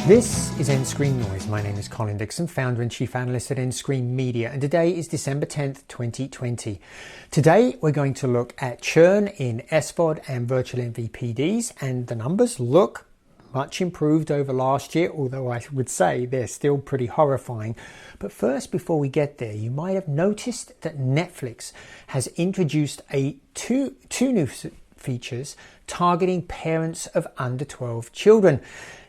This is nScreenNoise. My name is Colin Dixon, founder and chief analyst at nScreenMedia, and today is December 10th, 2020. Today we're going to look at churn in SVOD and virtual MVPDs, and the numbers look much improved over last year, although I would say they're still pretty horrifying. But first, before we get there, you might have noticed that Netflix has introduced two new features targeting parents of under 12 children.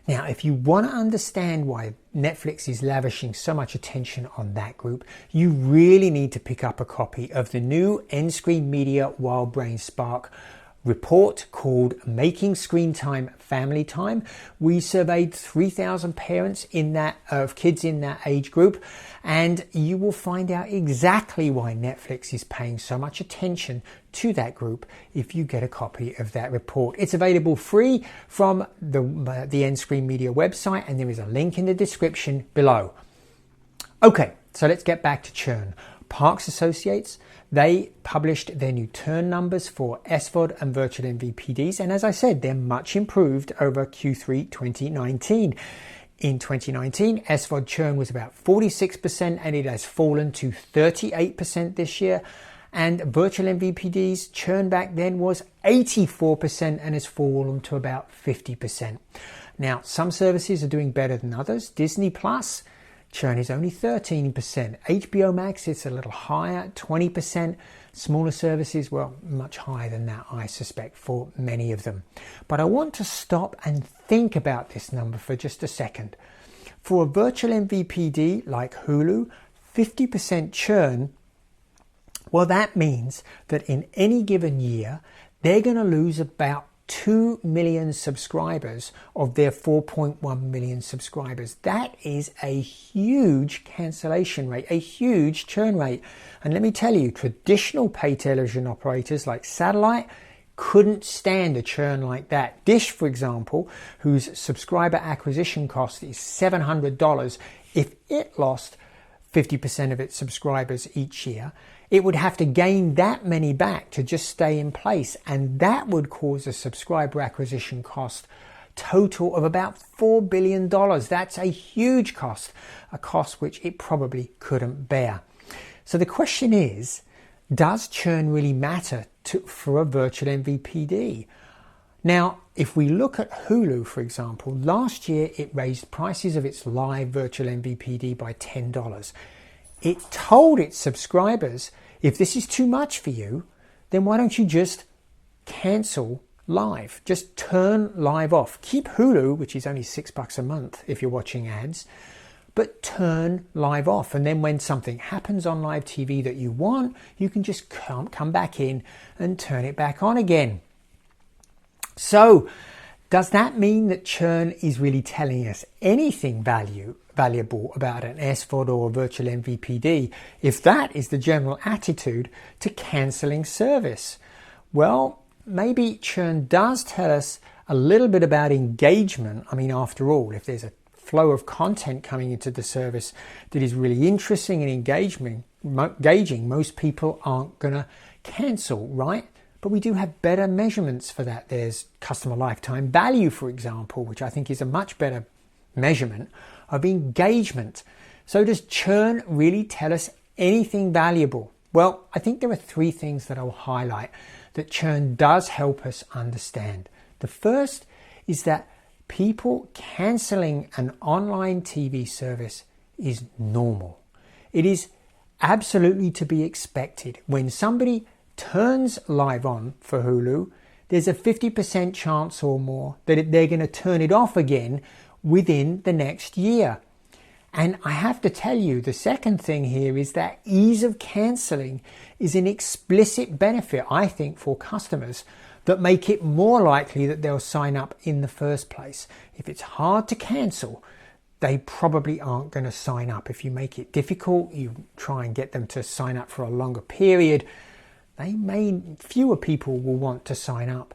Now, if you want to understand why Netflix is lavishing so much attention on that group, you really need to pick up a copy of the new nScreenMedia WildBrain Spark report called Making Screen Time Family Time. We surveyed 3,000 parents of kids in that age group, and you will find out exactly why Netflix is paying so much attention to that group if you get a copy of that report. It's available free from the nScreenMedia website, and there is a link in the description below. Okay, so let's get back to churn. Parks Associates, they published their new churn numbers for SVOD and virtual MVPDs, and as I said, they're much improved over Q3 2019. In 2019, SVOD churn was about 46%, and it has fallen to 38% this year. And virtual MVPDs churn back then was 84% and has fallen to about 50%. Now, some services are doing better than others. Disney Plus churn is only 13%. HBO Max is a little higher, 20%. Smaller services, well, much higher than that, I suspect, for many of them. But I want to stop and think about this number for just a second. For a virtual MVPD like Hulu, 50% churn, well, that means that in any given year, they're going to lose about 2 million subscribers of their 4.1 million subscribers. That is a huge cancellation rate, a huge churn rate. And let me tell you, traditional pay television operators like satellite couldn't stand a churn like that. Dish, for example, whose subscriber acquisition cost is $700, if it lost 50% of its subscribers each year, it would have to gain that many back to just stay in place, and that would cause a subscriber acquisition cost total of about $4 billion. That's a huge cost, a cost which it probably couldn't bear. So the question is, does churn really matter for a virtual MVPD? Now, if we look at Hulu, for example, last year it raised prices of its live virtual MVPD by $10. It told its subscribers, if this is too much for you, then why don't you just cancel live? Just turn live off. Keep Hulu, which is only $6 a month if you're watching ads, but turn live off. And then when something happens on live TV that you want, you can just come back in and turn it back on again. So, does that mean that churn is really telling us anything valuable about an SVOD or a virtual MVPD, if that is the general attitude to cancelling service? Well, maybe churn does tell us a little bit about engagement. I mean, after all, if there's a flow of content coming into the service that is really interesting and engaging, most people aren't going to cancel, right? But we do have better measurements for that. There's customer lifetime value, for example, which I think is a much better measurement of engagement. So does churn really tell us anything valuable? Well, I think there are three things that I'll highlight that churn does help us understand. The first is that people cancelling an online TV service is normal. It is absolutely to be expected. When somebody turns live on for Hulu, there's a 50% chance or more that they're going to turn it off again within the next year. And I have to tell you, the second thing here is that ease of cancelling is an explicit benefit, I think, for customers that make it more likely that they'll sign up in the first place. If it's hard to cancel, they probably aren't going to sign up. If you make it difficult, you try and get them to sign up for a longer period, fewer people will want to sign up.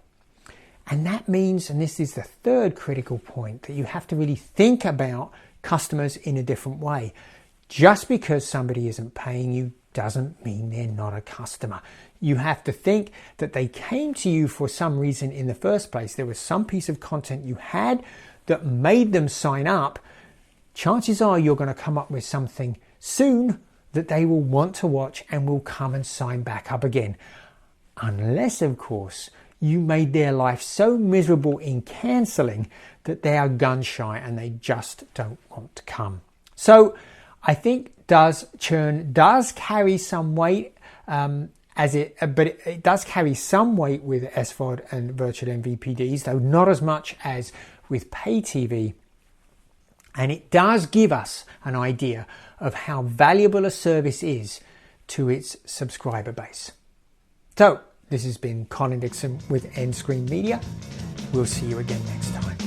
And that means, and this is the third critical point, that you have to really think about customers in a different way. Just because somebody isn't paying you doesn't mean they're not a customer. You have to think that they came to you for some reason in the first place. There was some piece of content you had that made them sign up, chances are you're going to come up with something soon that they will want to watch and will come and sign back up again. Unless, of course, you made their life so miserable in cancelling that they are gun shy and they just don't want to come. So I think churn does carry some weight, but it does carry some weight with SVOD and virtual MVPDs, though not as much as with pay TV. And it does give us an idea of how valuable a service is to its subscriber base. So this has been Colin Dixon with nScreenMedia. We'll see you again next time.